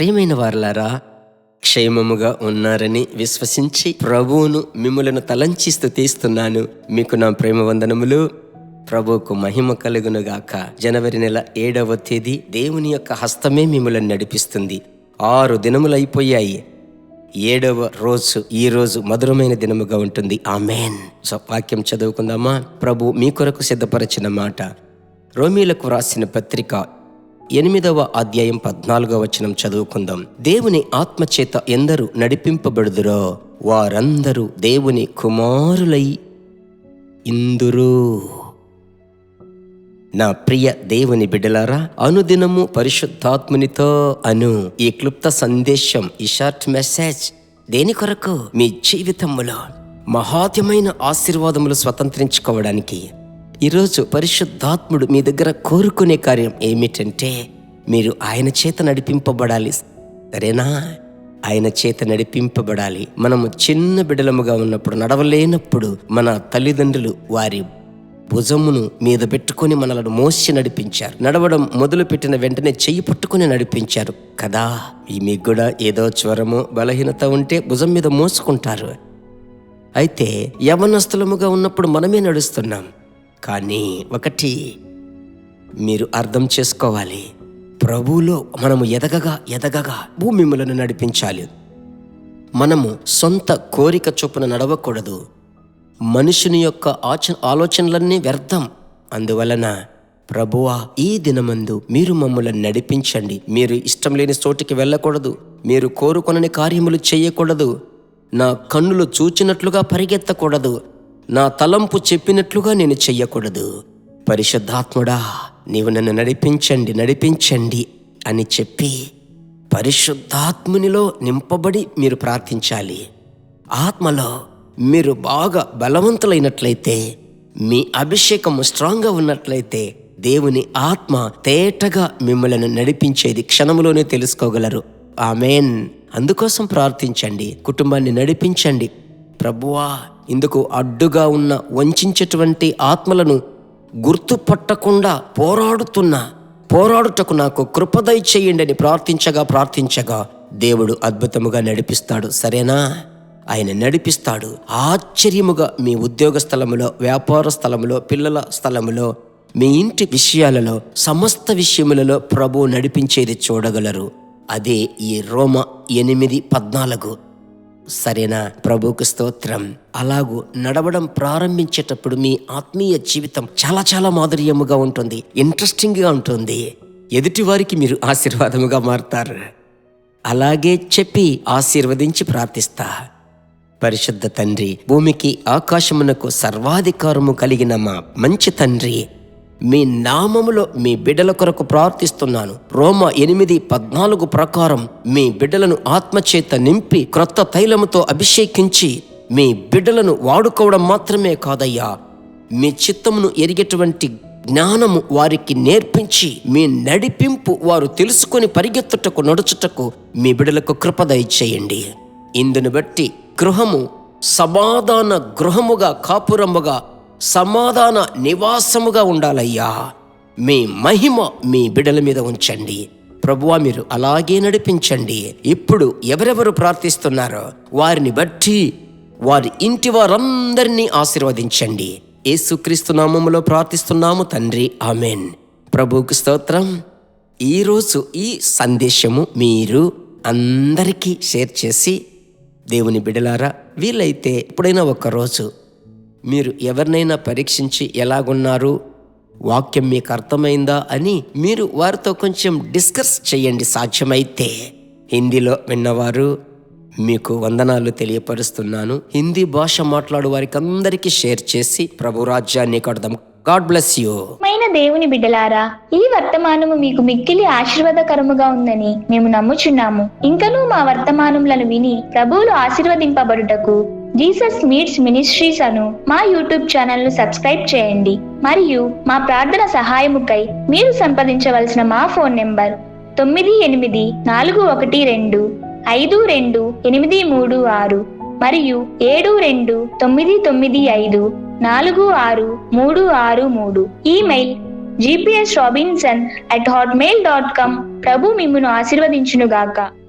ప్రియమైన వారలారా, క్షేమముగా ఉన్నారని విశ్వసించి ప్రభువును మిమ్ములను తలంచి స్తుతిస్తున్నాను. మీకు నా ప్రేమ వందనములు. ప్రభువుకు మహిమ కలుగునుగాక. జనవరి నెల 7వ తేదీ దేవుని యొక్క హస్తమే మిమ్ములను నడిపిస్తుంది. 6 దినములు అయిపోయాయి. 7వ రోజు ఈ రోజు మధురమైన దినముగా ఉంటుంది. ఆమేన్. వాక్యం చదువుకుందామా? ప్రభు మీ కొరకు సిద్ధపరిచిన మాట రోమీలకు వ్రాసిన పత్రిక 8వ అధ్యాయం 14వ వచనం చదువుకుందాం. దేవుని ఆత్మచేత ఎందరు నడిపింపబడుదురో వారందరూ దేవుని కుమారులై ఇందురు. నా ప్రియ దేవుని బిడ్డలారా, అనుదినము పరిశుద్ధాత్మునితో ఈ క్లుప్త సందేశం, ఈ షార్ట్ మెసేజ్ దేని కొరకు? మీ జీవితములో మహాత్యమైన ఆశీర్వాదములు స్వతంత్రించుకోవడానికి. ఈరోజు పరిశుద్ధాత్ముడు మీ దగ్గర కోరుకునే కార్యం ఏమిటంటే, మీరు ఆయన చేత నడిపింపబడాలి. సరేనా? ఆయన చేత నడిపింపబడాలి. మనము చిన్న బిడ్డలముగా ఉన్నప్పుడు, నడవలేనప్పుడు మన తల్లిదండ్రులు వారి భుజమును మీద పెట్టుకొని మనలను మోసి నడిపించారు. నడవడం మొదలు పెట్టిన వెంటనే చెయ్యి పట్టుకుని నడిపించారు కదా. మీకు కూడా ఏదో జ్వరము బలహీనత ఉంటే భుజం మీద మోసుకుంటారు. అయితే యవనస్తులముగా ఉన్నప్పుడు మనమే నడుస్తున్నాం. కానీ ఒకటి మీరు అర్థం చేసుకోవాలి, ప్రభువులో మనము ఎదగగా భూమి మిమ్మలను నడిపించాలి. మనము సొంత కోరిక చొప్పున నడవకూడదు. మనుషుని యొక్క ఆలోచనలన్నీ వ్యర్థం. అందువలన ప్రభువా, ఈ దినమందు మీరు మమ్మల్ని నడిపించండి. మీరు ఇష్టం లేని చోటికి వెళ్ళకూడదు. మీరు కోరుకొనని కార్యములు చేయకూడదు. నా కన్నులు చూచినట్లుగా పరిగెత్తకూడదు. నా తలంపు చెప్పినట్లుగా నేను చెయ్యకూడదు. పరిశుద్ధాత్ముడా, నీవు నన్ను నడిపించండి అని చెప్పి పరిశుద్ధాత్మునిలో నింపబడి మీరు ప్రార్థించాలి. ఆత్మలో మీరు బాగా బలవంతులైనట్లయితే, మీ అభిషేకము స్ట్రాంగ్గా ఉన్నట్లయితే, దేవుని ఆత్మ తేటగా మిమ్మల్ని నడిపించేది క్షణములోనే తెలుసుకోగలరు. ఆమేన్. అందుకోసం ప్రార్థించండి. కుటుంబాన్ని నడిపించండి. ప్రభువా, ఇందుకు అడ్డుగా ఉన్న వంచేటువంటి ఆత్మలను గుర్తుపట్టకుండా పోరాడుటకు నాకు కృప దయచేయండి అని ప్రార్థించగా దేవుడు అద్భుతముగా నడిపిస్తాడు. సరేనా? ఆయన నడిపిస్తాడు. ఆశ్చర్యముగా మీ ఉద్యోగ స్థలములో, వ్యాపార స్థలములో, పిల్లల స్థలములో, మీ ఇంటి విషయాలలో, సమస్త విషయములలో ప్రభువు నడిపించేది చూడగలరు. అదే ఈ రోమ 8:14. సరేనా? ప్రభువుకు స్తోత్రం. అలాగూ నడవడం ప్రారంభించేటప్పుడు మీ ఆత్మీయ జీవితం చాలా మాధుర్యముగా ఉంటుంది, ఇంట్రెస్టింగ్గా ఉంటుంది. ఎదుటి వారికి మీరు ఆశీర్వాదముగా మారుతారు. అలాగే చెప్పి ఆశీర్వదించి ప్రార్థిస్తా. పరిశుద్ధ తండ్రి, భూమికి ఆకాశమునకు సర్వాధికారము కలిగిన మా మంచి తండ్రి, మీ నామములో మీ బిడ్డల కొరకు ప్రార్థిస్తున్నాను. రోమ 8:14 ప్రకారం మీ బిడ్డలను ఆత్మచేత నింపి క్రొత్త తైలముతో అభిషేకించి మీ బిడ్డలను వాడుకోవడం మాత్రమే కాదయ్యా, మీ చిత్తమును ఎరిగేటువంటి జ్ఞానము వారికి నేర్పించి, మీ నడిపింపు వారు తెలుసుకొని పరిగెత్తుటకు, నడుచుటకు మీ బిడ్డలకు కృప దయచేయండి. ఇందును బట్టి గృహము సమాధాన గృహముగా, కాపురముగా, సమాధాన నివాసముగా ఉండాలయ్యా. మీ మహిమ మీ బిడ్డల మీద ఉంచండి. ప్రభువా, మీరు అలాగే నడిపించండి. ఇప్పుడు ఎవరెవరు ప్రార్థిస్తున్నారో వారిని బట్టి వారి ఇంటి వారందరినీ ఆశీర్వదించండి. యేసుక్రీస్తు నామములో ప్రార్థిస్తున్నాము తండ్రి. ఆమేన్. ప్రభువుకు స్తోత్రం. ఈరోజు ఈ సందేశము మీరు అందరికీ షేర్ చేసి, దేవుని బిడ్డలారా, వీలైతే ఎప్పుడైనా ఒకరోజు మీరు ఎవరినైనా పరీక్షించి ఎలాగున్నారు, వాక్యం మీకు అర్థమైందా అని మీరు వారితో కొంచెం డిస్కస్ చేయండి. సాధ్యమైతే హిందీలో విన్నవారు మీకు వందనాలు తెలియపరుస్తున్నాను. హిందీ భాష మాట్లాడు వారికి అందరికీ షేర్ చేసి ప్రభు రాజ్యాన్ని కడదాం. God bless you. దేవుని బిడ్డలారా, ఈ వర్తమానము మీకు మిక్కిలి ఆశీర్వాదకరముగా ఉందని మేము నమ్ముచున్నాము. ఇంకనూ మా వర్తమానములను విని ప్రభువులు ఆశీర్వదింపబడుటకు జీసస్ మీట్స్ మినిస్ట్రీస్ అను మా యూట్యూబ్ ఛానల్ ను సబ్స్క్రైబ్ చేయండి. మరియు మా ప్రార్థన సహాయముకై మీరు సంప్రదించవలసిన మా ఫోన్ నెంబర్ 9842528236 మరియు 7299546363. Email gpsrobinson@hotmail.com. ప్రభు మిమ్మును ఆశీర్వదించునుగాక.